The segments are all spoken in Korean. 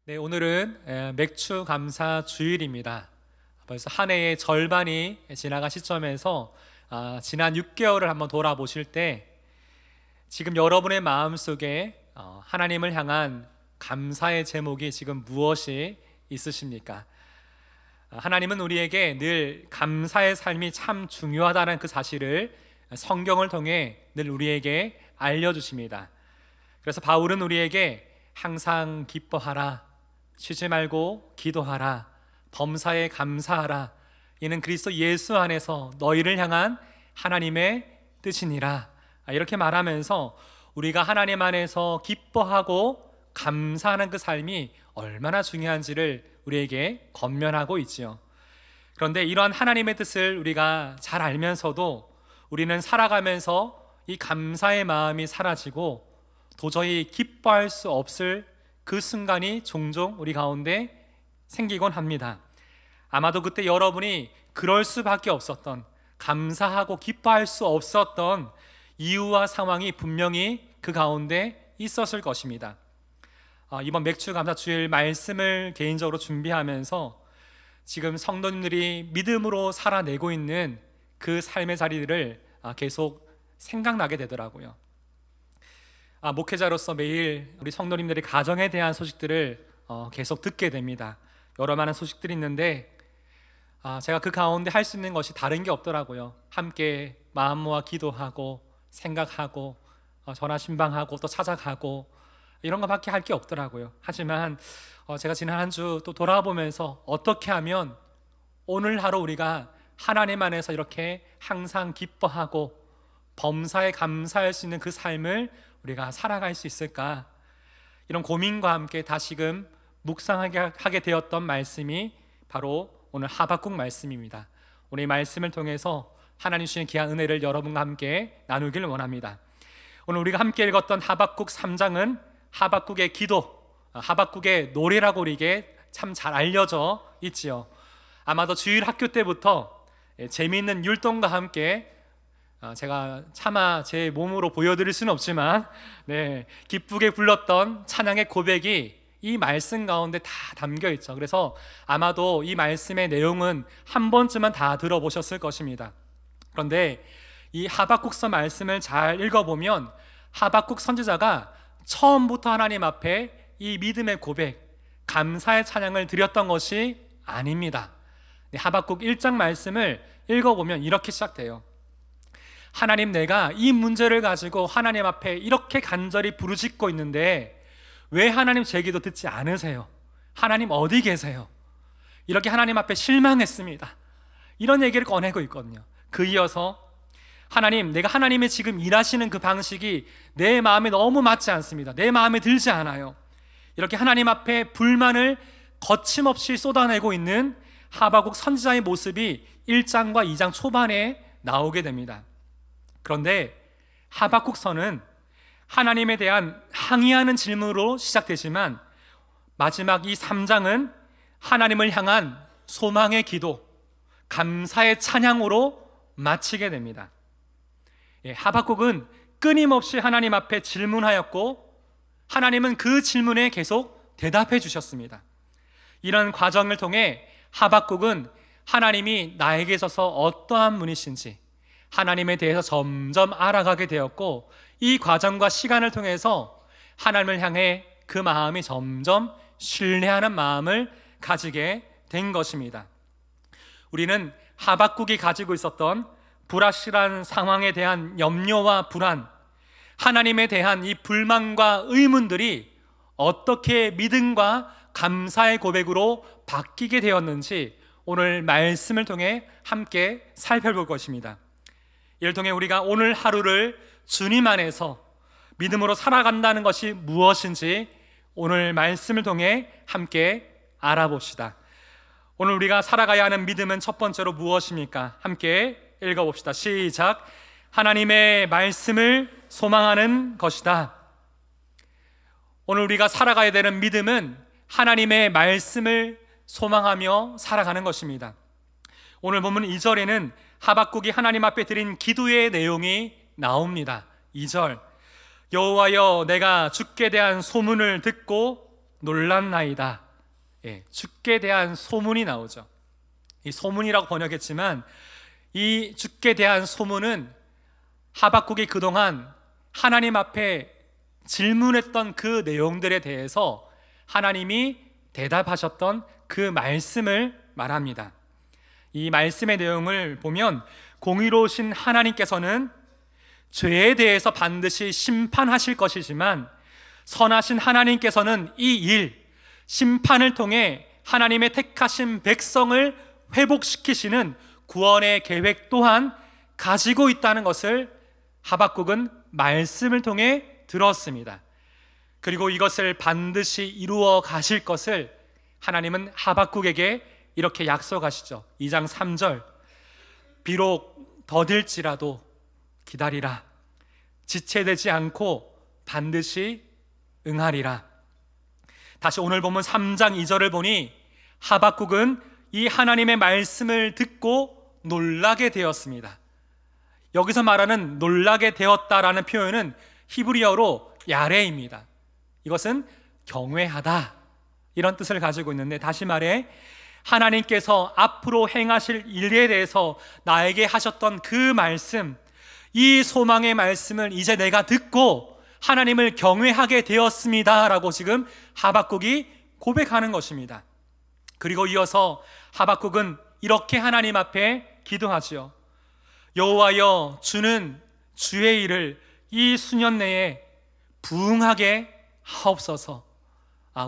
네, 오늘은 맥주 감사 주일입니다. 벌써 한 해의 절반이 지나간 시점에서 지난 6개월을 한번 돌아보실 때 지금 여러분의 마음속에 하나님을 향한 감사의 제목이 지금 무엇이 있으십니까? 하나님은 우리에게 늘 감사의 삶이 참 중요하다는 그 사실을 성경을 통해 늘 우리에게 알려주십니다. 그래서 바울은 우리에게 항상 기뻐하라, 쉬지 말고 기도하라, 범사에 감사하라, 이는 그리스도 예수 안에서 너희를 향한 하나님의 뜻이니라, 이렇게 말하면서 우리가 하나님 안에서 기뻐하고 감사하는 그 삶이 얼마나 중요한지를 우리에게 권면하고 있지요. 그런데 이러한 하나님의 뜻을 우리가 잘 알면서도 우리는 살아가면서 이 감사의 마음이 사라지고 도저히 기뻐할 수 없을 그 순간이 종종 우리 가운데 생기곤 합니다. 아마도 그때 여러분이 그럴 수밖에 없었던, 감사하고 기뻐할 수 없었던 이유와 상황이 분명히 그 가운데 있었을 것입니다. 이번 맥주 감사 주일 말씀을 개인적으로 준비하면서 지금 성도님들이 믿음으로 살아내고 있는 그 삶의 자리들을 계속 생각나게 되더라고요. 목회자로서 매일 우리 성도님들의 가정에 대한 소식들을 계속 듣게 됩니다. 여러 많은 소식들이 있는데 제가 그 가운데 할 수 있는 것이 다른 게 없더라고요. 함께 마음 모아 기도하고 생각하고 전화 신방하고 또 찾아가고 이런 것밖에 할 게 없더라고요. 하지만 제가 지난 한 주 또 돌아보면서 어떻게 하면 오늘 하루 우리가 하나님 안에서 이렇게 항상 기뻐하고 범사에 감사할 수 있는 그 삶을 우리가 살아갈 수 있을까, 이런 고민과 함께 다시금 묵상하게 되었던 말씀이 바로 오늘 하박국 말씀입니다. 오늘 이 말씀을 통해서 하나님 주신 귀한 은혜를 여러분과 함께 나누기를 원합니다. 오늘 우리가 함께 읽었던 하박국 3장은 하박국의 기도, 하박국의 노래라고 우리에게 참 잘 알려져 있지요. 아마도 주일 학교 때부터 재미있는 율동과 함께 제가 차마 제 몸으로 보여드릴 수는 없지만 기쁘게 불렀던 찬양의 고백이 이 말씀 가운데 다 담겨 있죠. 그래서 아마도 이 말씀의 내용은 한 번쯤은 다 들어보셨을 것입니다. 그런데 이 하박국서 말씀을 잘 읽어보면 하박국 선지자가 처음부터 하나님 앞에 이 믿음의 고백, 감사의 찬양을 드렸던 것이 아닙니다. 하박국 1장 말씀을 읽어보면 이렇게 시작돼요. 하나님, 내가 이 문제를 가지고 하나님 앞에 이렇게 간절히 부르짖고 있는데 왜 하나님 제 기도 듣지 않으세요? 하나님 어디 계세요? 이렇게 하나님 앞에 실망했습니다. 이런 얘기를 꺼내고 있거든요. 그 이어서 하나님, 내가 하나님의 지금 일하시는 그 방식이 내 마음에 너무 맞지 않습니다. 내 마음에 들지 않아요. 이렇게 하나님 앞에 불만을 거침없이 쏟아내고 있는 하박국 선지자의 모습이 1장과 2장 초반에 나오게 됩니다. 그런데 하박국서는 하나님에 대한 항의하는 질문으로 시작되지만 마지막 이 3장은 하나님을 향한 소망의 기도, 감사의 찬양으로 마치게 됩니다. 하박국은 끊임없이 하나님 앞에 질문하였고 하나님은 그 질문에 계속 대답해 주셨습니다. 이런 과정을 통해 하박국은 하나님이 나에게 있어서 어떠한 분이신지 하나님에 대해서 점점 알아가게 되었고, 이 과정과 시간을 통해서 하나님을 향해 그 마음이 점점 신뢰하는 마음을 가지게 된 것입니다. 우리는 하박국이 가지고 있었던 불확실한 상황에 대한 염려와 불안, 하나님에 대한 이 불만과 의문들이 어떻게 믿음과 감사의 고백으로 바뀌게 되었는지 오늘 말씀을 통해 함께 살펴볼 것입니다. 이를 통해 우리가 오늘 하루를 주님 안에서 믿음으로 살아간다는 것이 무엇인지 오늘 말씀을 통해 함께 알아봅시다. 오늘 우리가 살아가야 하는 믿음은 첫 번째로 무엇입니까? 함께 읽어봅시다. 시작. 하나님의 말씀을 소망하는 것이다. 오늘 우리가 살아가야 되는 믿음은 하나님의 말씀을 소망하며 살아가는 것입니다. 오늘 본문 2절에는 하박국이 하나님 앞에 드린 기도의 내용이 나옵니다. 2절, 여호와여, 내가 주께 대한 소문을 듣고 놀랐나이다. 주께 대한 소문이 나오죠. 이 소문이라고 번역했지만 이 주께 대한 소문은 하박국이 그동안 하나님 앞에 질문했던 그 내용들에 대해서 하나님이 대답하셨던 그 말씀을 말합니다. 이 말씀의 내용을 보면 공의로우신 하나님께서는 죄에 대해서 반드시 심판하실 것이지만 선하신 하나님께서는 이 일, 심판을 통해 하나님의 택하신 백성을 회복시키시는 구원의 계획 또한 가지고 있다는 것을 하박국은 말씀을 통해 들었습니다. 그리고 이것을 반드시 이루어 가실 것을 하나님은 하박국에게 이렇게 약속하시죠. 2장 3절, 비록 더딜지라도 기다리라. 지체되지 않고 반드시 응하리라. 다시 오늘 보면 3장 2절을 보니 하박국은 이 하나님의 말씀을 듣고 놀라게 되었습니다. 여기서 말하는 놀라게 되었다라는 표현은 히브리어로 야레입니다. 이것은 경외하다, 이런 뜻을 가지고 있는데, 다시 말해 하나님께서 앞으로 행하실 일에 대해서 나에게 하셨던 그 말씀, 이 소망의 말씀을 이제 내가 듣고 하나님을 경외하게 되었습니다 라고 지금 하박국이 고백하는 것입니다. 그리고 이어서 하박국은 이렇게 하나님 앞에 기도하지요. 여호와여, 주는 주의 일을 이 수년 내에 부응하게 하옵소서.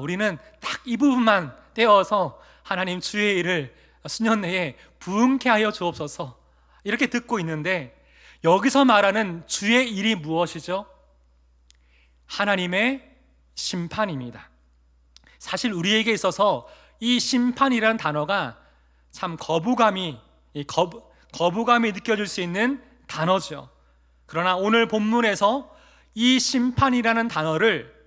우리는 딱 이 부분만 떼어서 하나님 주의 일을 수년 내에 부응케 하여 주옵소서, 이렇게 듣고 있는데, 여기서 말하는 주의 일이 무엇이죠? 하나님의 심판입니다. 사실 우리에게 있어서 이 심판이라는 단어가 참 거부감이 느껴질 수 있는 단어죠. 그러나 오늘 본문에서 이 심판이라는 단어를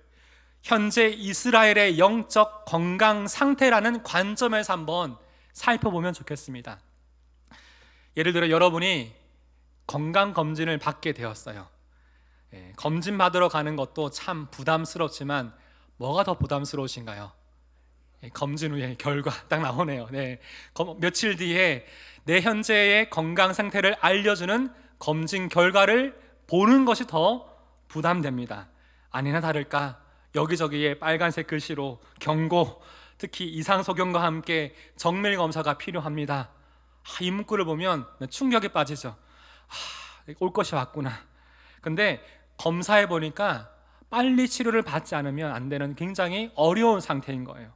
현재 이스라엘의 영적 건강 상태라는 관점에서 한번 살펴보면 좋겠습니다. 예를 들어 여러분이 건강검진을 받게 되었어요. 검진 받으러 가는 것도 참 부담스럽지만 뭐가 더 부담스러우신가요? 검진 후에 결과 딱 나오네요. 며칠 뒤에 내 현재의 건강 상태를 알려주는 검진 결과를 보는 것이 더 부담됩니다. 아니나 다를까 여기저기에 빨간색 글씨로 경고, 특히 이상소견과 함께 정밀 검사가 필요합니다. 이 문구를 보면 충격에 빠지죠. 올 것이 왔구나. 근데 검사해 보니까 빨리 치료를 받지 않으면 안 되는 굉장히 어려운 상태인 거예요.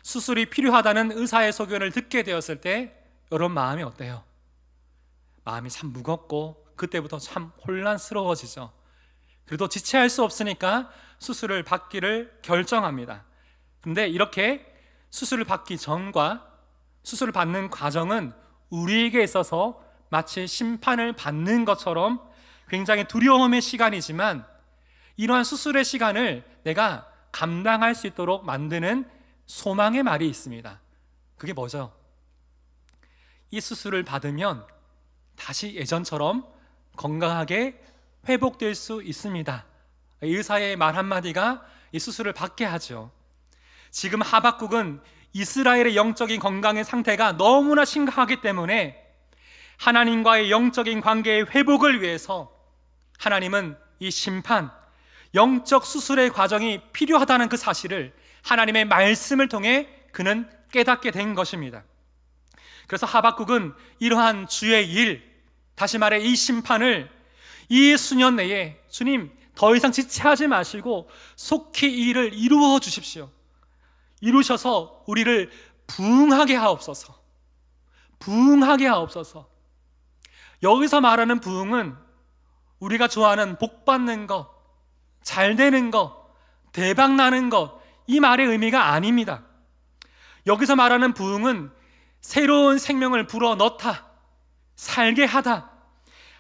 수술이 필요하다는 의사의 소견을 듣게 되었을 때 여러분 마음이 어때요? 마음이 참 무겁고 그때부터 참 혼란스러워지죠. 그래도 지체할 수 없으니까 수술을 받기를 결정합니다. 근데 이렇게 수술을 받기 전과 수술을 받는 과정은 우리에게 있어서 마치 심판을 받는 것처럼 굉장히 두려움의 시간이지만, 이러한 수술의 시간을 내가 감당할 수 있도록 만드는 소망의 말이 있습니다. 그게 뭐죠? 이 수술을 받으면 다시 예전처럼 건강하게 회복될 수 있습니다. 의사의 말 한마디가 이 수술을 받게 하죠. 지금 하박국은 이스라엘의 영적인 건강의 상태가 너무나 심각하기 때문에 하나님과의 영적인 관계의 회복을 위해서 하나님은 이 심판, 영적 수술의 과정이 필요하다는 그 사실을 하나님의 말씀을 통해 그는 깨닫게 된 것입니다. 그래서 하박국은 이러한 주의 일, 다시 말해 이 심판을 이 수년 내에 주님 더 이상 지체하지 마시고 속히 이 일을 이루어 주십시오. 이루셔서 우리를 부응하게 하옵소서. 부응하게 하옵소서. 여기서 말하는 부응은 우리가 좋아하는 복 받는 것, 잘 되는 것, 대박 나는 것, 이 말의 의미가 아닙니다. 여기서 말하는 부응은 새로운 생명을 불어 넣다, 살게 하다,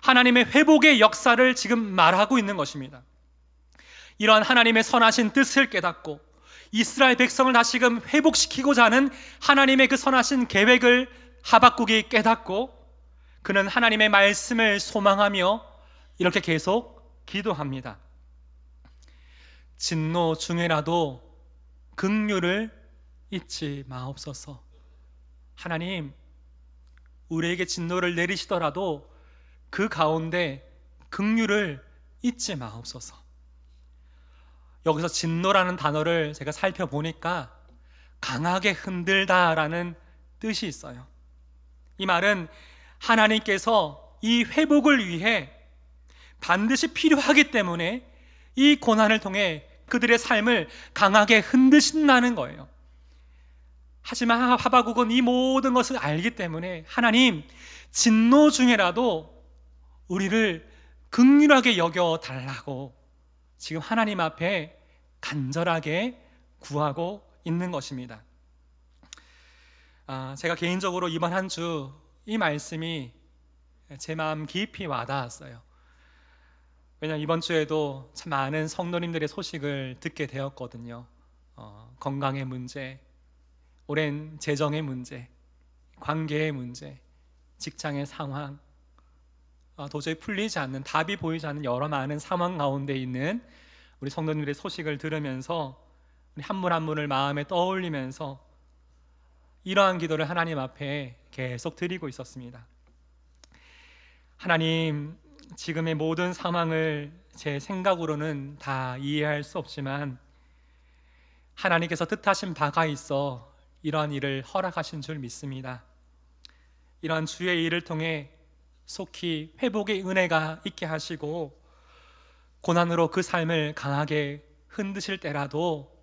하나님의 회복의 역사를 지금 말하고 있는 것입니다. 이러한 하나님의 선하신 뜻을 깨닫고 이스라엘 백성을 다시금 회복시키고자 하는 하나님의 그 선하신 계획을 하박국이 깨닫고 그는 하나님의 말씀을 소망하며 이렇게 계속 기도합니다. 진노 중에라도 긍휼을 잊지 마옵소서. 하나님, 우리에게 진노를 내리시더라도 그 가운데 긍휼을 잊지 마옵소서. 여기서 진노라는 단어를 제가 살펴보니까 강하게 흔들다라는 뜻이 있어요. 이 말은 하나님께서 이 회복을 위해 반드시 필요하기 때문에 이 고난을 통해 그들의 삶을 강하게 흔드신다는 거예요. 하지만 하박국은 이 모든 것을 알기 때문에 하나님, 진노 중에라도 우리를 긍휼하게 여겨달라고 지금 하나님 앞에 간절하게 구하고 있는 것입니다. 제가 개인적으로 이번 한 주 이 말씀이 제 마음 깊이 와닿았어요. 왜냐하면 이번 주에도 참 많은 성도님들의 소식을 듣게 되었거든요. 건강의 문제, 오랜 재정의 문제, 관계의 문제, 직장의 상황, 도저히 풀리지 않는, 답이 보이지 않는 여러 많은 상황 가운데 있는 우리 성도님들의 소식을 들으면서 우리 한 분 한 분을 마음에 떠올리면서 이러한 기도를 하나님 앞에 계속 드리고 있었습니다. 하나님, 지금의 모든 상황을 제 생각으로는 다 이해할 수 없지만 하나님께서 뜻하신 바가 있어 이러한 일을 허락하신 줄 믿습니다. 이러한 주의 일을 통해 속히 회복의 은혜가 있게 하시고 고난으로 그 삶을 강하게 흔드실 때라도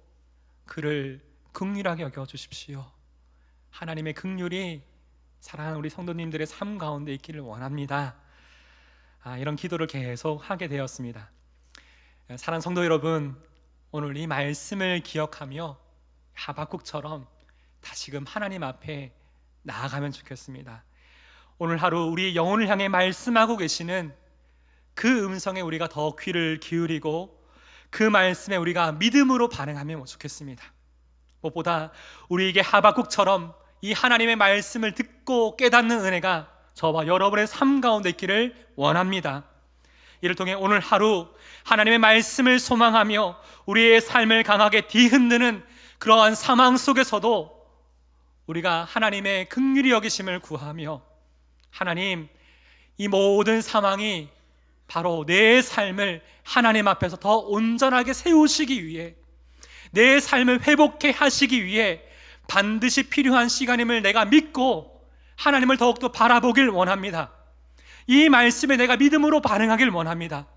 그를 긍휼하게 여겨주십시오. 하나님의 긍휼이 사랑하는 우리 성도님들의 삶 가운데 있기를 원합니다. 이런 기도를 계속 하게 되었습니다. 사랑하는 성도 여러분, 오늘 이 말씀을 기억하며 하박국처럼 다시금 하나님 앞에 나아가면 좋겠습니다. 오늘 하루 우리 영혼을 향해 말씀하고 계시는 그 음성에 우리가 더 귀를 기울이고 그 말씀에 우리가 믿음으로 반응하면 좋겠습니다. 무엇보다 우리에게 하박국처럼 이 하나님의 말씀을 듣고 깨닫는 은혜가 저와 여러분의 삶 가운데 있기를 원합니다. 이를 통해 오늘 하루 하나님의 말씀을 소망하며 우리의 삶을 강하게 뒤흔드는 그러한 상황 속에서도 우리가 하나님의 긍휼히 여기심을 구하며 하나님, 이 모든 상황이 바로 내 삶을 하나님 앞에서 더 온전하게 세우시기 위해, 내 삶을 회복해 하시기 위해 반드시 필요한 시간임을 내가 믿고 하나님을 더욱더 바라보길 원합니다. 이 말씀에 내가 믿음으로 반응하길 원합니다.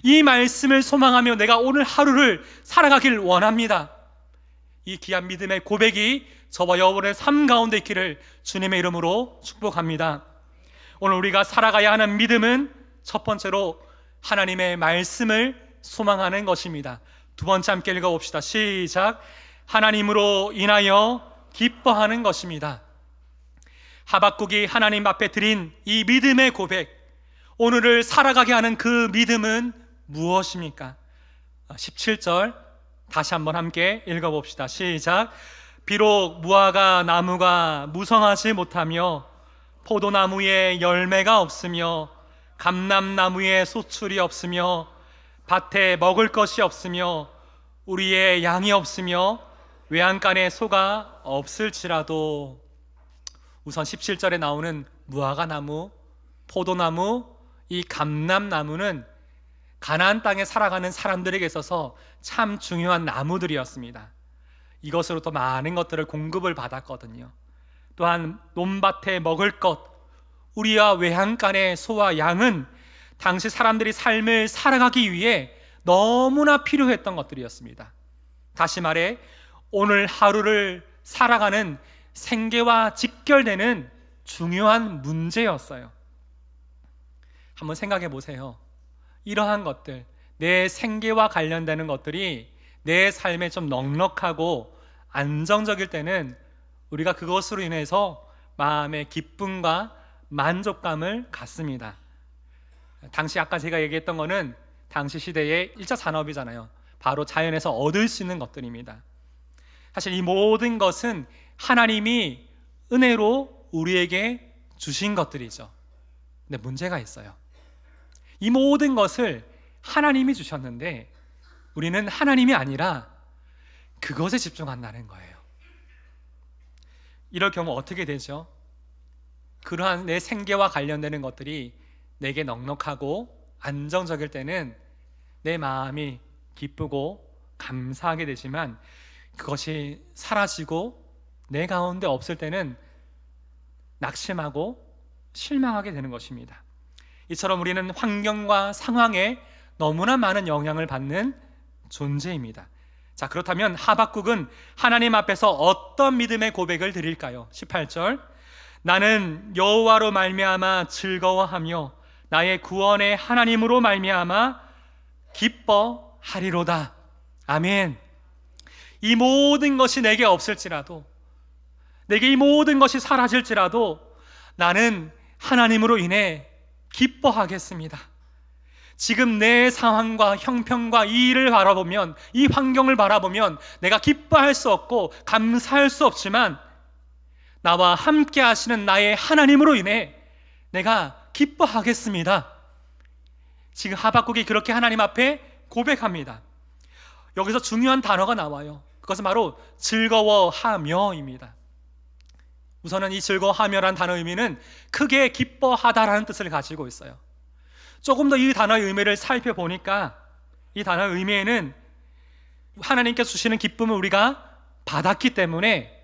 이 말씀을 소망하며 내가 오늘 하루를 살아가길 원합니다. 이 귀한 믿음의 고백이 저와 여러분의 삶 가운데 있기를 주님의 이름으로 축복합니다. 오늘 우리가 살아가야 하는 믿음은 첫 번째로 하나님의 말씀을 소망하는 것입니다. 두 번째 함께 읽어봅시다. 시작. 하나님으로 인하여 기뻐하는 것입니다. 하박국이 하나님 앞에 드린 이 믿음의 고백, 오늘을 살아가게 하는 그 믿음은 무엇입니까? 17절 다시 한번 함께 읽어봅시다. 시작. 비록 무화과 나무가 무성하지 못하며 포도나무에 열매가 없으며 감람나무에 소출이 없으며 밭에 먹을 것이 없으며 우리의 양이 없으며 외양간에 소가 없을지라도, 우선 17절에 나오는 무화과나무, 포도나무, 이 감람나무는 가나안 땅에 살아가는 사람들에게 있어서 참 중요한 나무들이었습니다. 이것으로부터 많은 것들을 공급을 받았거든요. 또한 논밭에 먹을 것, 우리와 외양간의 소와 양은 당시 사람들이 삶을 살아가기 위해 너무나 필요했던 것들이었습니다. 다시 말해 오늘 하루를 살아가는 생계와 직결되는 중요한 문제였어요. 한번 생각해 보세요. 이러한 것들, 내 생계와 관련되는 것들이 내 삶에 좀 넉넉하고 안정적일 때는 우리가 그것으로 인해서 마음의 기쁨과 만족감을 갖습니다. 당시 아까 제가 얘기했던 거는 당시 시대의 1차 산업이잖아요. 바로 자연에서 얻을 수 있는 것들입니다. 사실 이 모든 것은 하나님이 은혜로 우리에게 주신 것들이죠. 근데 문제가 있어요. 이 모든 것을 하나님이 주셨는데 우리는 하나님이 아니라 그것에 집중한다는 거예요. 이럴 경우 어떻게 되죠? 그러한 내 생계와 관련되는 것들이 내게 넉넉하고 안정적일 때는 내 마음이 기쁘고 감사하게 되지만, 그것이 사라지고 내 가운데 없을 때는 낙심하고 실망하게 되는 것입니다. 이처럼 우리는 환경과 상황에 너무나 많은 영향을 받는 존재입니다. 자, 그렇다면 하박국은 하나님 앞에서 어떤 믿음의 고백을 드릴까요? 18절, 나는 여호와로 말미암아 즐거워하며 나의 구원의 하나님으로 말미암아 기뻐하리로다. 아멘. 이 모든 것이 내게 없을지라도, 내게 이 모든 것이 사라질지라도 나는 하나님으로 인해 기뻐하겠습니다. 지금 내 상황과 형편과 이 일을 바라보면, 이 환경을 바라보면 내가 기뻐할 수 없고 감사할 수 없지만, 나와 함께 하시는 나의 하나님으로 인해 내가 기뻐하겠습니다. 지금 하박국이 그렇게 하나님 앞에 고백합니다. 여기서 중요한 단어가 나와요. 그것은 바로 즐거워하며입니다. 우선은 이 즐거워하며라는 단어 의미는 크게 기뻐하다라는 뜻을 가지고 있어요. 조금 더 이 단어의 의미를 살펴보니까 이 단어의 의미에는 하나님께서 주시는 기쁨을 우리가 받았기 때문에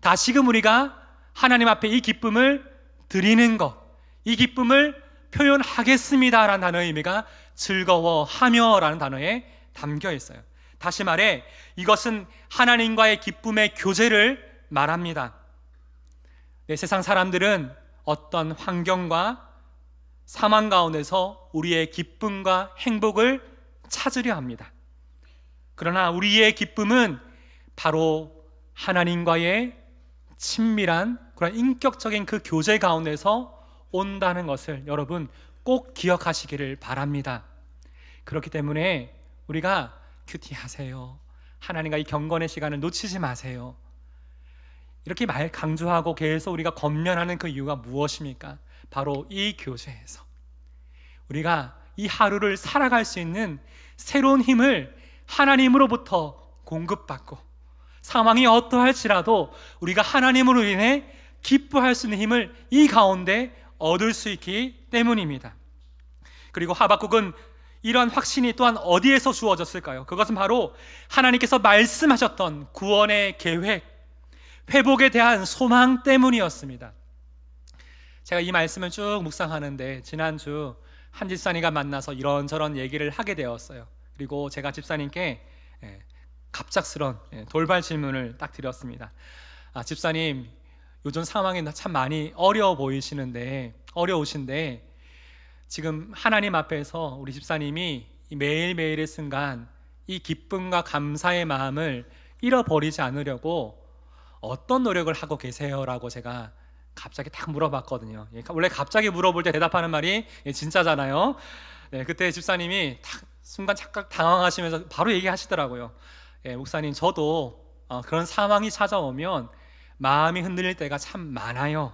다시금 우리가 하나님 앞에 이 기쁨을 드리는 것, 이 기쁨을 표현하겠습니다라는 단어의 의미가 즐거워하며라는 단어에 담겨 있어요. 다시 말해 이것은 하나님과의 기쁨의 교제를 말합니다. 세상 사람들은 어떤 환경과 상황 가운데서 우리의 기쁨과 행복을 찾으려 합니다. 그러나 우리의 기쁨은 바로 하나님과의 친밀한 그런 인격적인 그 교제 가운데서 온다는 것을 여러분 꼭 기억하시기를 바랍니다. 그렇기 때문에 우리가 큐티하세요, 하나님과 이 경건의 시간을 놓치지 마세요, 이렇게 강조하고 계속 우리가 권면하는 그 이유가 무엇입니까? 바로 이 교제에서 우리가 이 하루를 살아갈 수 있는 새로운 힘을 하나님으로부터 공급받고, 상황이 어떠할지라도 우리가 하나님으로 인해 기뻐할 수 있는 힘을 이 가운데 얻을 수 있기 때문입니다. 그리고 하박국은 이런 확신이 또한 어디에서 주어졌을까요? 그것은 바로 하나님께서 말씀하셨던 구원의 계획, 회복에 대한 소망 때문이었습니다. 제가 이 말씀을 쭉 묵상하는데 지난주 한 집사님과 만나서 이런저런 얘기를 하게 되었어요. 그리고 제가 집사님께 갑작스런 돌발 질문을 딱 드렸습니다. 집사님, 요즘 상황이 참 많이 어려우신데 지금 하나님 앞에서 우리 집사님이 매일매일의 순간 이 기쁨과 감사의 마음을 잃어버리지 않으려고 어떤 노력을 하고 계세요? 라고 제가 갑자기 딱 물어봤거든요. 원래 갑자기 물어볼 때 대답하는 말이 진짜잖아요. 그때 집사님이 딱 순간 착각 당황하시면서 바로 얘기하시더라고요. 목사님, 저도 그런 상황이 찾아오면 마음이 흔들릴 때가 참 많아요.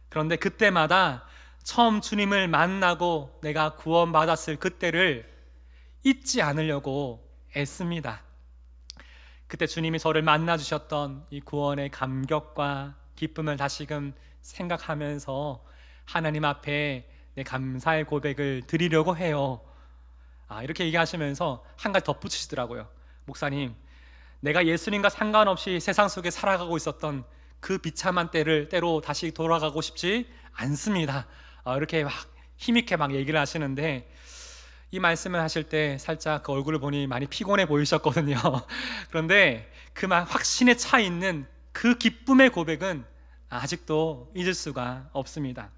그런데 그때마다 처음 주님을 만나고 내가 구원받았을 그때를 잊지 않으려고 애씁니다. 그때 주님이 저를 만나주셨던 이 구원의 감격과 기쁨을 다시금 생각하면서 하나님 앞에 내 감사의 고백을 드리려고 해요. 이렇게 얘기하시면서 한 가지 덧붙이시더라고요. 목사님, 내가 예수님과 상관없이 세상 속에 살아가고 있었던 그 비참한 때로 다시 돌아가고 싶지 않습니다. 이렇게 막 힘있게 막 얘기를 하시는데, 이 말씀을 하실 때 살짝 그 얼굴을 보니 많이 피곤해 보이셨거든요. 그런데 그 막 확신에 차 있는 그 기쁨의 고백은 아직도 잊을 수가 없습니다.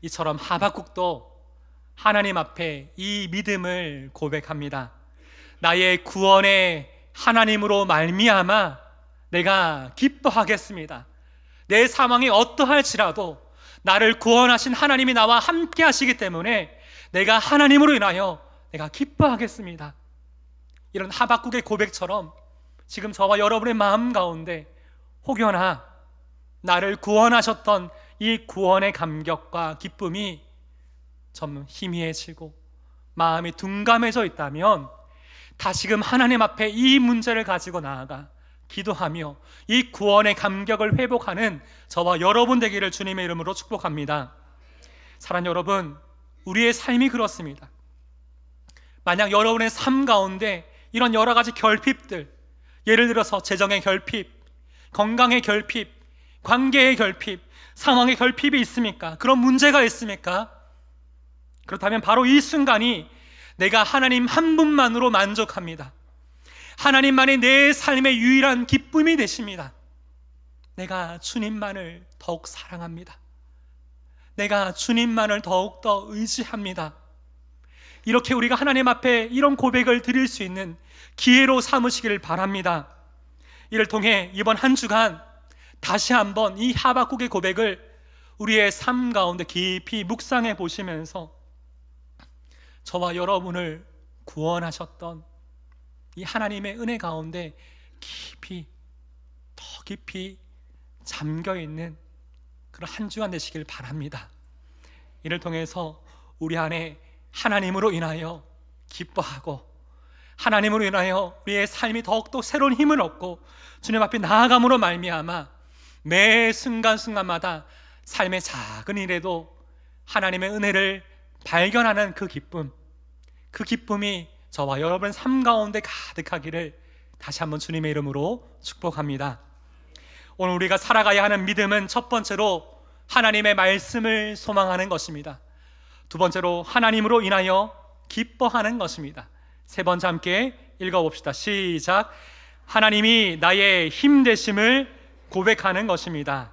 이처럼 하박국도 하나님 앞에 이 믿음을 고백합니다. 나의 구원의 하나님으로 말미암아 내가 기뻐하겠습니다. 내 상황이 어떠할지라도 나를 구원하신 하나님이 나와 함께 하시기 때문에 내가 하나님으로 인하여 내가 기뻐하겠습니다. 이런 하박국의 고백처럼 지금 저와 여러분의 마음 가운데 혹여나 나를 구원하셨던 이 구원의 감격과 기쁨이 좀 희미해지고 마음이 둔감해져 있다면 다시금 하나님 앞에 이 문제를 가지고 나아가 기도하며 이 구원의 감격을 회복하는 저와 여러분 되기를 주님의 이름으로 축복합니다. 사랑하는 여러분, 우리의 삶이 그렇습니다. 만약 여러분의 삶 가운데 이런 여러 가지 결핍들, 예를 들어서 재정의 결핍, 건강의 결핍, 관계의 결핍, 상황의 결핍이 있습니까? 그런 문제가 있습니까? 그렇다면 바로 이 순간이 내가 하나님 한 분만으로 만족합니다. 하나님만이 내 삶의 유일한 기쁨이 되십니다. 내가 주님만을 더욱 사랑합니다. 내가 주님만을 더욱더 의지합니다. 이렇게 우리가 하나님 앞에 이런 고백을 드릴 수 있는 기회로 삼으시기를 바랍니다. 이를 통해 이번 한 주간 다시 한번 이 하박국의 고백을 우리의 삶 가운데 깊이 묵상해 보시면서 저와 여러분을 구원하셨던 이 하나님의 은혜 가운데 깊이, 더 깊이 잠겨있는 그런 한 주간 되시길 바랍니다. 이를 통해서 우리 안에 하나님으로 인하여 기뻐하고 하나님으로 인하여 우리의 삶이 더욱더 새로운 힘을 얻고 주님 앞에 나아감으로 말미암아 매 순간순간마다 삶의 작은 일에도 하나님의 은혜를 발견하는 그 기쁨이 저와 여러분의 삶 가운데 가득하기를 다시 한번 주님의 이름으로 축복합니다. 오늘 우리가 살아가야 하는 믿음은 첫 번째로 하나님의 말씀을 소망하는 것입니다. 두 번째로 하나님으로 인하여 기뻐하는 것입니다. 세 번째 함께 읽어봅시다. 시작. 하나님이 나의 힘 되심을 고백하는 것입니다.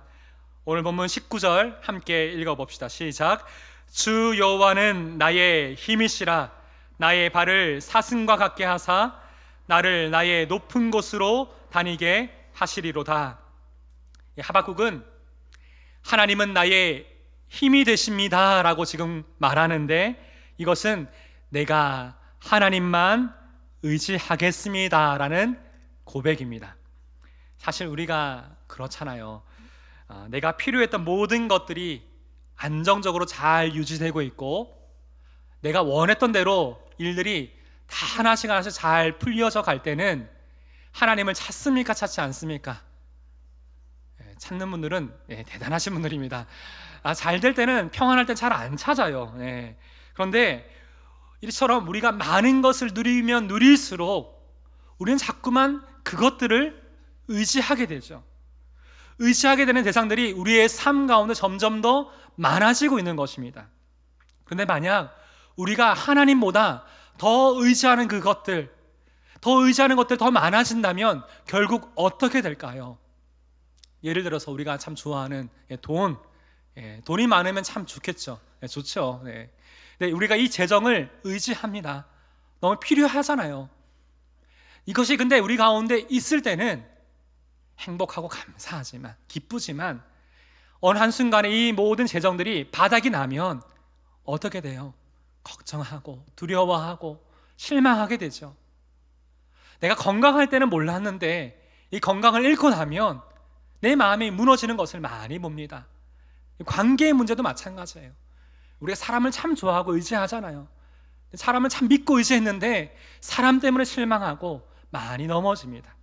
오늘 본문 19절 함께 읽어봅시다. 시작. 주 여호와는 나의 힘이시라. 나의 발을 사슴과 같게 하사 나를 나의 높은 곳으로 다니게 하시리로다. 하박국은 하나님은 나의 힘이 되십니다 라고 지금 말하는데, 이것은 내가 하나님만 의지하겠습니다 라는 고백입니다. 사실 우리가 그렇잖아요. 내가 필요했던 모든 것들이 안정적으로 잘 유지되고 있고 내가 원했던 대로 일들이 다 하나씩 하나씩 잘 풀려져 갈 때는 하나님을 찾습니까? 찾지 않습니까? 찾는 분들은 대단하신 분들입니다. 잘 될 때는, 평안할 때 잘 안 찾아요. 그런데 이처럼 우리가 많은 것을 누리면 누릴수록 우리는 자꾸만 그것들을 의지하게 되죠. 의지하게 되는 대상들이 우리의 삶 가운데 점점 더 많아지고 있는 것입니다. 그런데 만약 우리가 하나님보다 더 의지하는 그것들, 더 의지하는 것들 더 많아진다면 결국 어떻게 될까요? 예를 들어서 우리가 참 좋아하는 돈이 많으면 참 좋겠죠. 좋죠. 근데 우리가 이 재정을 의지합니다. 너무 필요하잖아요. 이것이 근데 우리 가운데 있을 때는 행복하고 감사하지만, 기쁘지만 어느 한순간에 이 모든 재정들이 바닥이 나면 어떻게 돼요? 걱정하고 두려워하고 실망하게 되죠. 내가 건강할 때는 몰랐는데 이 건강을 잃고 나면 내 마음이 무너지는 것을 많이 봅니다. 관계의 문제도 마찬가지예요. 우리가 사람을 참 좋아하고 의지하잖아요. 사람을 참 믿고 의지했는데 사람 때문에 실망하고 많이 넘어집니다.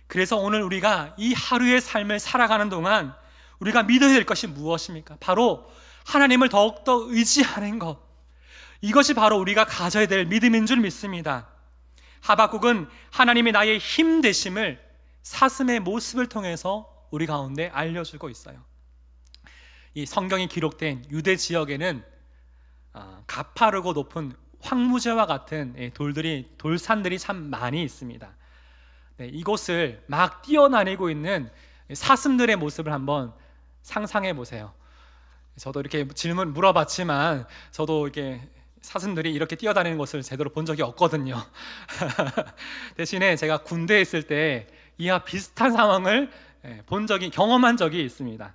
그래서 오늘 우리가 이 하루의 삶을 살아가는 동안 우리가 믿어야 될 것이 무엇입니까? 바로 하나님을 더욱더 의지하는 것. 이것이 바로 우리가 가져야 될 믿음인 줄 믿습니다. 하박국은 하나님이 나의 힘 되심을 사슴의 모습을 통해서 우리 가운데 알려주고 있어요. 이 성경이 기록된 유대 지역에는 가파르고 높은 황무지와 같은 돌산들이 참 많이 있습니다. 이곳을 막 뛰어다니고 있는 사슴들의 모습을 한번 상상해 보세요. 저도 이렇게 물어봤지만 저도 이렇게 사슴들이 이렇게 뛰어다니는 것을 제대로 본 적이 없거든요. 대신에 제가 군대에 있을 때 이와 비슷한 상황을 경험한 적이 있습니다.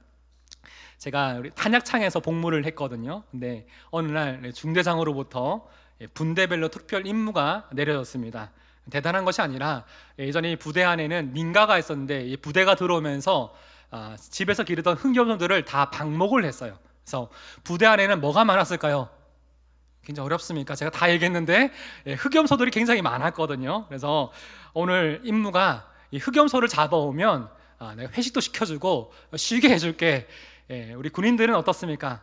제가 우리 탄약창에서 복무를 했거든요. 근데 어느 날 중대장으로부터 분대별로 특별 임무가 내려졌습니다. 대단한 것이 아니라 예전에 부대 안에는 민가가 있었는데 이 부대가 들어오면서 집에서 기르던 흑염소들을 다 방목을 했어요. 그래서 부대 안에는 뭐가 많았을까요? 굉장히 어렵습니까? 제가 다 얘기했는데 흑염소들이 굉장히 많았거든요. 그래서 오늘 임무가 이 흑염소를 잡아오면 내가 회식도 시켜주고 쉬게 해줄게. 우리 군인들은 어떻습니까?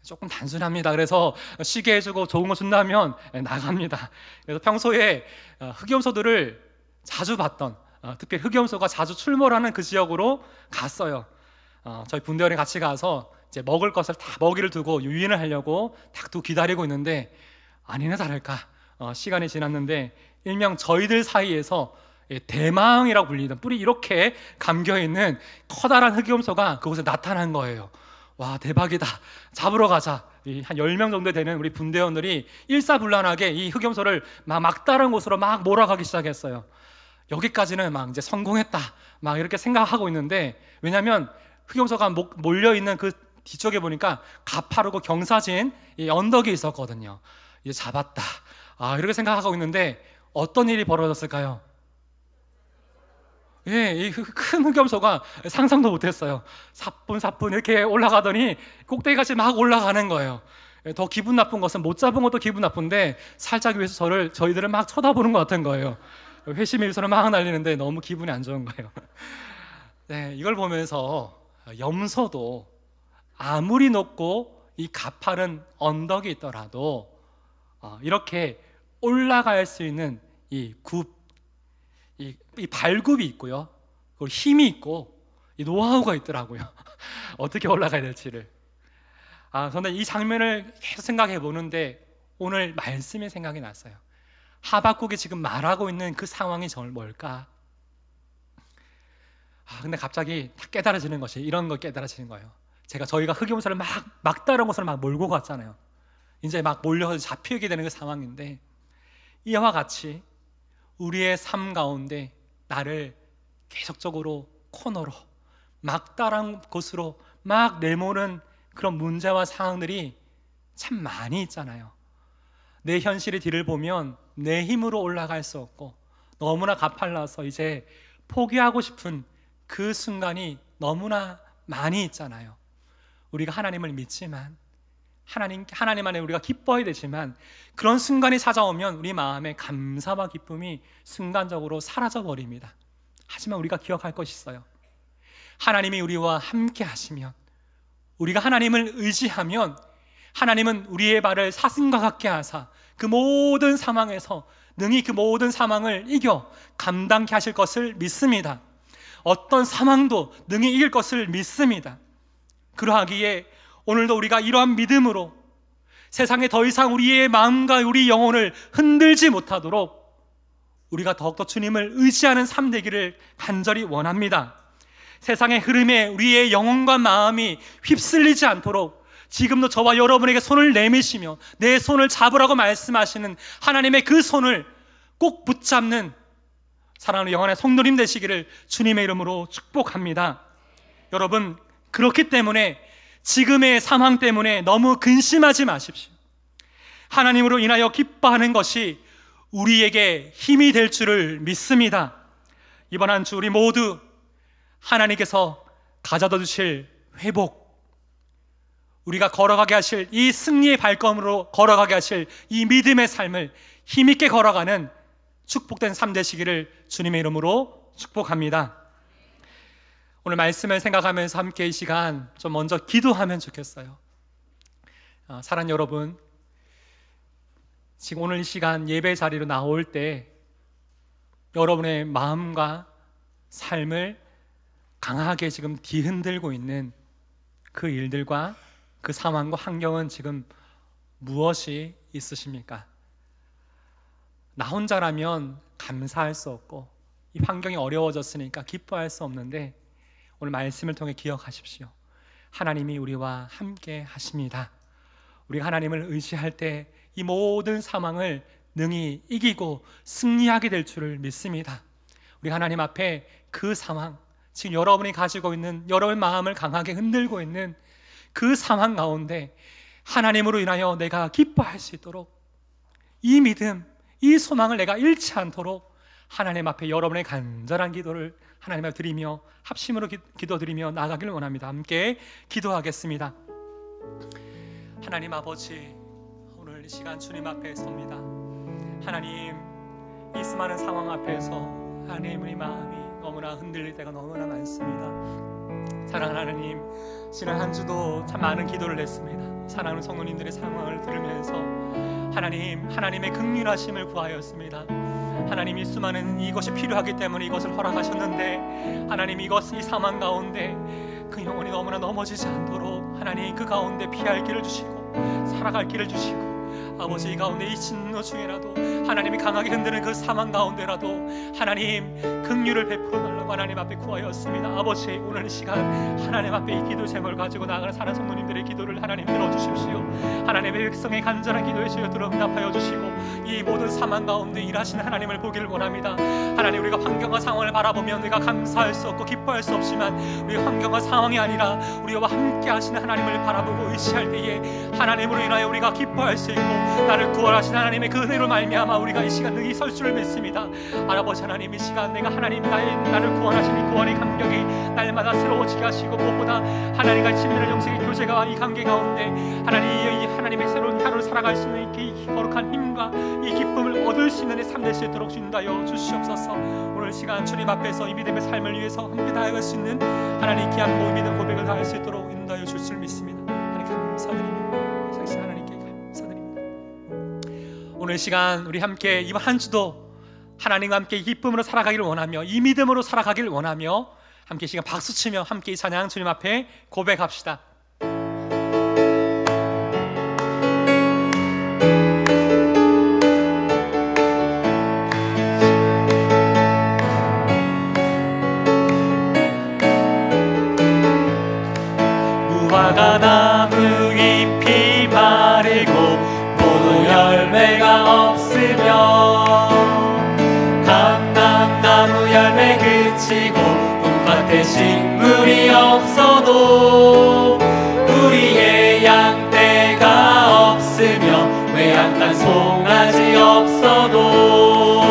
조금 단순합니다. 그래서 쉬게 해주고 좋은 거 준다면 나갑니다. 그래서 평소에 흑염소들을 자주 봤던, 특별히 흑염소가 자주 출몰하는 그 지역으로 갔어요. 저희 분대원이 같이 가서 이제 먹을 것을 다 먹이를 두고 유인을 하려고 딱 두고 기다리고 있는데 아니나 다를까 시간이 지났는데 일명 저희들 사이에서 대망이라고 불리던 뿔이 이렇게 감겨있는 커다란 흑염소가 그곳에 나타난 거예요. 와, 대박이다, 잡으러 가자. 한 10명 정도 되는 우리 분대원들이 일사불란하게 이 흑염소를 막다른 곳으로 막 몰아가기 시작했어요. 여기까지는 막 이제 성공했다 막 이렇게 생각하고 있는데, 왜냐하면 흑염소가 몰려있는 그 뒤쪽에 보니까 가파르고 경사진 이 언덕이 있었거든요. 이제 잡았다 이렇게 생각하고 있는데 어떤 일이 벌어졌을까요? 이 큰 흑염소가 상상도 못했어요. 사뿐사뿐 이렇게 올라가더니 꼭대기까지 막 올라가는 거예요. 더 기분 나쁜 것은 못 잡은 것도 기분 나쁜데 살짝 위에서 저희들을 막 쳐다보는 것 같은 거예요. 회심 일선을 막 날리는데 너무 기분이 안 좋은 거예요. 이걸 보면서 염소도 아무리 높고 이 가파른 언덕이 있더라도 이렇게 올라갈 수 있는 이 발굽이 있고요, 그리고 힘이 있고 이 노하우가 있더라고요. 어떻게 올라가야 될지를. 저는 이 장면을 계속 생각해 보는데 오늘 말씀이 생각이 났어요. 하박국이 지금 말하고 있는 그 상황이 뭘까? 근데 갑자기 딱 깨달아지는 것이, 이런 거 깨달아지는 거예요. 저희가 흑염소를 막다른 곳으로 막 몰고 갔잖아요. 이제 막 몰려서 잡히게 되는 그 상황인데, 이와 같이 우리의 삶 가운데 나를 계속적으로 코너로 막다른 곳으로 막 내모는 그런 문제와 상황들이 참 많이 있잖아요. 내 현실의 뒤를 보면 내 힘으로 올라갈 수 없고 너무나 가팔라서 이제 포기하고 싶은 그 순간이 너무나 많이 있잖아요. 우리가 하나님을 믿지만 하나님 안에 우리가 기뻐야 되지만 그런 순간이 찾아오면 우리 마음의 감사와 기쁨이 순간적으로 사라져버립니다. 하지만 우리가 기억할 것이 있어요. 하나님이 우리와 함께 하시면, 우리가 하나님을 의지하면 하나님은 우리의 발을 사슴과 같게 하사 그 모든 상황에서 능히 그 모든 상황을 이겨 감당케 하실 것을 믿습니다. 어떤 상황도 능히 이길 것을 믿습니다. 그러하기에 오늘도 우리가 이러한 믿음으로 세상에 더 이상 우리의 마음과 우리 영혼을 흔들지 못하도록 우리가 더욱더 주님을 의지하는 삶 되기를 간절히 원합니다. 세상의 흐름에 우리의 영혼과 마음이 휩쓸리지 않도록 지금도 저와 여러분에게 손을 내미시며 내 손을 잡으라고 말씀하시는 하나님의 그 손을 꼭 붙잡는 사랑하는 영혼의 성도님 되시기를 주님의 이름으로 축복합니다. 여러분, 그렇기 때문에 지금의 상황 때문에 너무 근심하지 마십시오. 하나님으로 인하여 기뻐하는 것이 우리에게 힘이 될 줄을 믿습니다. 이번 한 주 우리 모두 하나님께서 가져다 주실 회복, 우리가 걸어가게 하실 이 승리의 발걸음으로 걸어가게 하실 이 믿음의 삶을 힘있게 걸어가는 축복된 삶 되시기를 주님의 이름으로 축복합니다. 오늘 말씀을 생각하면서 함께 이 시간 좀 먼저 기도하면 좋겠어요. 사랑하는 여러분, 지금 오늘 이 시간 예배 자리로 나올 때 여러분의 마음과 삶을 강하게 지금 뒤흔들고 있는 그 일들과 그 상황과 환경은 지금 무엇이 있으십니까? 나 혼자라면 감사할 수 없고 이 환경이 어려워졌으니까 기뻐할 수 없는데 오늘 말씀을 통해 기억하십시오. 하나님이 우리와 함께 하십니다. 우리가 하나님을 의지할 때 이 모든 상황을 능히 이기고 승리하게 될 줄을 믿습니다. 우리 하나님 앞에 그 상황, 지금 여러분이 가지고 있는 여러분의 마음을 강하게 흔들고 있는 그 상황 가운데 하나님으로 인하여 내가 기뻐할 수 있도록 이 믿음, 이 소망을 내가 잃지 않도록 하나님 앞에 여러분의 간절한 기도를 하나님 앞에 드리며 합심으로 기도드리며 나아가기를 원합니다. 함께 기도하겠습니다. 하나님 아버지, 오늘 이 시간 주님 앞에 섭니다. 하나님, 이 수많은 상황 앞에서 하나님, 우리 마음이 너무나 흔들릴 때가 너무나 많습니다. 사랑하는 하나님, 지난 한 주도 참 많은 기도를 했습니다. 사랑하는 성도님들의 상황을 들으면서 하나님, 하나님의 긍휼하심을 구하였습니다. 하나님이 수많은 이것이 필요하기 때문에 이것을 허락하셨는데, 하나님, 이 상황 가운데 그 영혼이 너무나 넘어지지 않도록 하나님 그 가운데 피할 길을 주시고 살아갈 길을 주시고, 아버지, 이 가운데 이 진노 중에라도 하나님이 강하게 흔드는 그 상황 가운데라도 하나님 긍휼을 베풀어 달라고 하나님 앞에 구하였습니다. 아버지, 오늘 이 시간 하나님 앞에 이 기도 제목을 가지고 나아가는 사랑하는 성도님들의 기도를 하나님 들어주십시오. 하나님의 백성의 간절한 기도에 주여 들어 응답하여 주시고, 이 모든 상황 가운데 일하시는 하나님을 보기를 원합니다. 하나님, 우리가 환경과 상황을 바라보면 우리가 감사할 수 없고 기뻐할 수 없지만, 우리 환경과 상황이 아니라 우리와 함께 하시는 하나님을 바라보고 의지할 때에 하나님으로 인하여 우리가 기뻐할 수 있고, 나를 구원하신 하나님의 그 은혜로 말미암아 우리가 이 시간 능히 설 줄을 믿습니다. 아버지 하나님, 이 시간 내가 하나님 나를 구원하신 이 구원의 감격이 날마다 새로워지게 하시고, 무엇보다 하나님과 친밀한 영생의 교제가 이 관계 가운데 하나님의 새로운 하루를 살아갈 수 있는 이 거룩한 힘과 이 기쁨을 얻을 수 있는 삶 될 수 있도록 주인다여 주시옵소서. 오늘 시간 주님 앞에서 이 믿음의 삶을 위해서 함께 나아갈 수 있는 하나님 귀한 모임 믿음 고백을 다할 수 있도록 인도하여 줄 줄 믿습니다. 하나님 감사드립니다. 장신 하나님께 감사드립니다. 오늘 시간 우리 함께 이번 한 주도 하나님과 함께 기쁨으로 살아가기를 원하며, 이 믿음으로 살아가기를 원하며, 함께 시간 박수치며 함께 이 찬양 주님 앞에 고백합시다. 무화과 나무 잎이 마르고 포도 열매가 없으며, 감람나무 열매 그치고 봄밭에 식물이 없어도, 우리의 양떼가 없으며 외양간 송아지 없어도,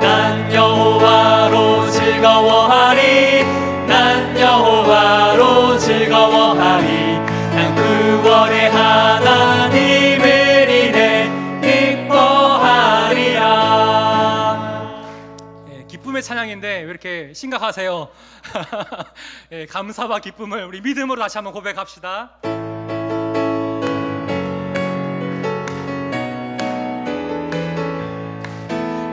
난 여호와로 즐거워하리, 난 여호와로 즐거워하리, 난 구원의 하나님을 인해 기뻐하리라. 기쁨의 찬양인데 왜 이렇게 심각하세요? 감사와 기쁨을 우리 믿음으로 다시 한번 고백합시다.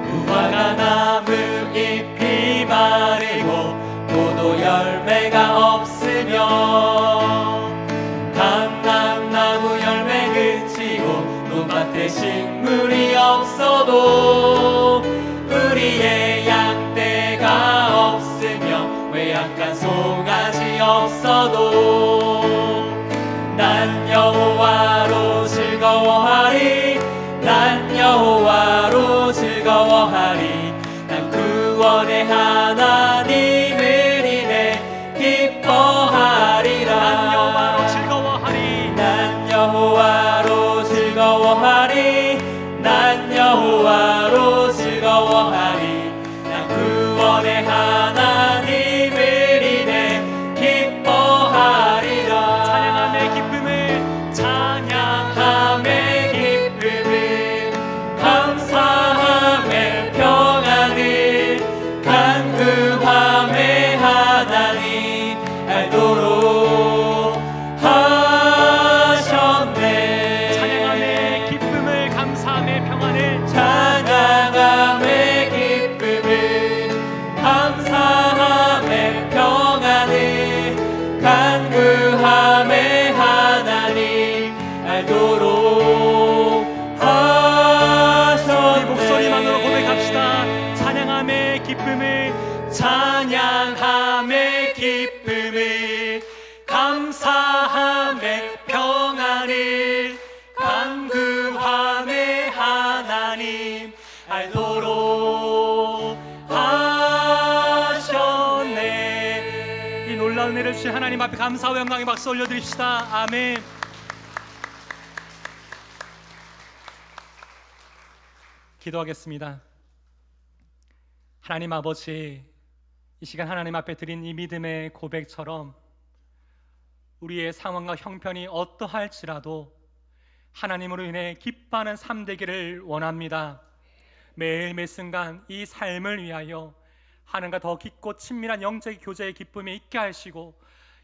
무화과 나무 잎이 마르고 포도 열매가 없으며, 감람나무 열매 그치고 봄밭에 식물이 없어도, 우리의 양떼가 없으며 외양간 송아지 없어도, 난 여호와로 즐거워하리, 난 여호와로 즐거워하리, 난 구원의 하나님을 인해 기뻐하리라. 난 여호와로 즐거워하리, 난 여호와로 즐거워하리, 난 여호와로 즐거워하리, 난 구원의 하나님을 인해 기뻐하리라. 찬양함의 기쁨을, 찬양함의 기쁨을, 감사함의 평안을, 간구함의 하나님 알도록 하셨네. 찬양함의 기쁨을, 감사함의 평안을, 찬양함의 기쁨을, 감사함의 평안을, 간구함의 하나님 알도록 하셨네. 우리 목소리만으로 고백합시다. 찬양함의 기쁨을, 찬양함의 기쁨을, 감사함의 평안을, 간구함의 하나님 알도록 하셨네. 이 놀라운 은혜를 주신 하나님 앞에 감사와 영광의 박수 올려드립시다. 아멘. 기도하겠습니다. 하나님 아버지, 이 시간 하나님 앞에 드린 이 믿음의 고백처럼 우리의 상황과 형편이 어떠할지라도 하나님으로 인해 기뻐하는 삶 되기를 원합니다. 매일 매 순간 이 삶을 위하여 하나님과 더 깊고 친밀한 영적 교제의 기쁨이 있게 하시고,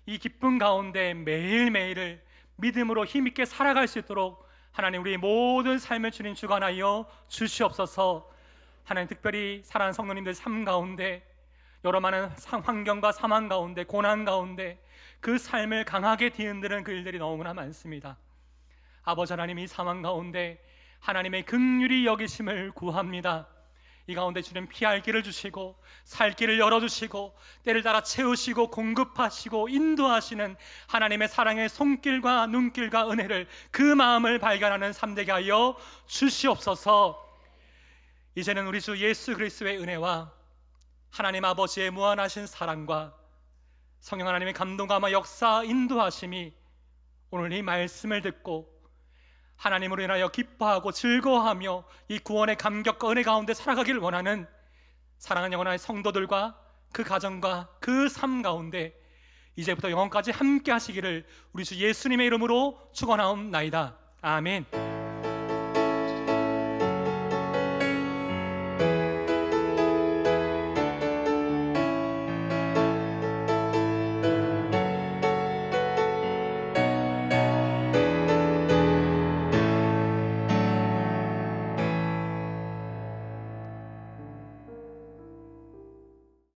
이 기쁨 가운데 매일매일을 믿음으로 힘있게 살아갈 수 있도록 하나님 우리 모든 삶을 주님 주관하여 주시옵소서. 하나님, 특별히 사랑하는 성도님들 삶 가운데 여러 많은 환경과 상황 가운데, 고난 가운데 그 삶을 강하게 뒤흔드는 그 일들이 너무나 많습니다. 아버지 하나님, 이 상황 가운데 하나님의 긍휼히 여기심을 구합니다. 이 가운데 주님 피할 길을 주시고 살 길을 열어주시고 때를 따라 채우시고 공급하시고 인도하시는 하나님의 사랑의 손길과 눈길과 은혜를, 그 마음을 발견하는 삶 되게 하여 주시옵소서. 이제는 우리 주 예수 그리스도의 은혜와 하나님 아버지의 무한하신 사랑과 성령 하나님의 감동과 역사 인도하심이 오늘 이 말씀을 듣고 하나님으로 인하여 기뻐하고 즐거워하며 이 구원의 감격과 은혜 가운데 살아가기를 원하는 사랑하는 영원한 성도들과 그 가정과 그 삶 가운데 이제부터 영원까지 함께 하시기를 우리 주 예수님의 이름으로 축원하옵나이다. 아멘.